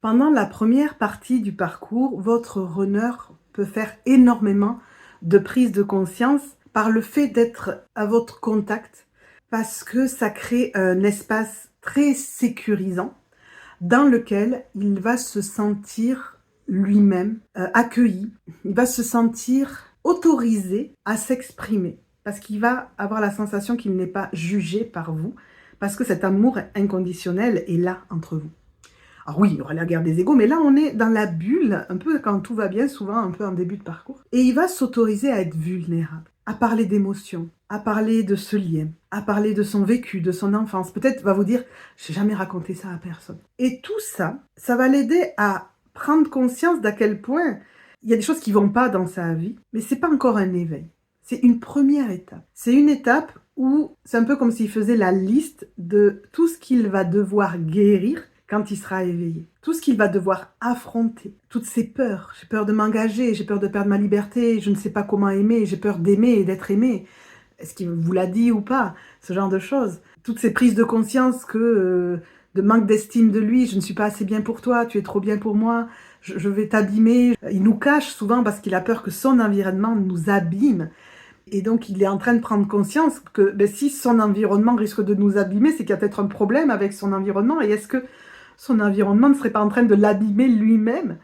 Pendant la première partie du parcours, votre runner peut faire énormément de prise de conscience par le fait d'être à votre contact, parce que ça crée un espace très sécurisant dans lequel il va se sentir lui-même accueilli, il va se sentir autorisé à s'exprimer, parce qu'il va avoir la sensation qu'il n'est pas jugé par vous, parce que cet amour inconditionnel est là entre vous. Alors oui, il y aura la guerre des égos, mais là on est dans la bulle, un peu quand tout va bien, souvent un peu en début de parcours. Et il va s'autoriser à être vulnérable, à parler d'émotions, à parler de ce lien, à parler de son vécu, de son enfance. Peut-être va vous dire, j'ai jamais raconté ça à personne. Et tout ça, ça va l'aider à prendre conscience d'à quel point il y a des choses qui vont pas dans sa vie, mais c'est pas encore un éveil. C'est une première étape. C'est une étape où c'est un peu comme s'il faisait la liste de tout ce qu'il va devoir guérir quand il sera éveillé. Tout ce qu'il va devoir affronter, toutes ses peurs. J'ai peur de m'engager, j'ai peur de perdre ma liberté, je ne sais pas comment aimer, j'ai peur d'aimer et d'être aimé. Est-ce qu'il vous l'a dit ou pas? Ce genre de choses. Toutes ces prises de conscience de manque d'estime de lui, je ne suis pas assez bien pour toi, tu es trop bien pour moi, je vais t'abîmer. Il nous cache souvent parce qu'il a peur que son environnement nous abîme. Et donc, il est en train de prendre conscience que si son environnement risque de nous abîmer, c'est qu'il y a peut-être un problème avec son environnement. Et est-ce que son environnement ne serait pas en train de l'abîmer lui-même?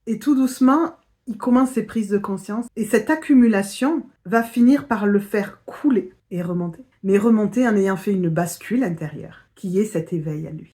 Et tout doucement, il commence ses prises de conscience. Et cette accumulation va finir par le faire couler et remonter. Mais remonter en ayant fait une bascule intérieure, qui est cet éveil à lui.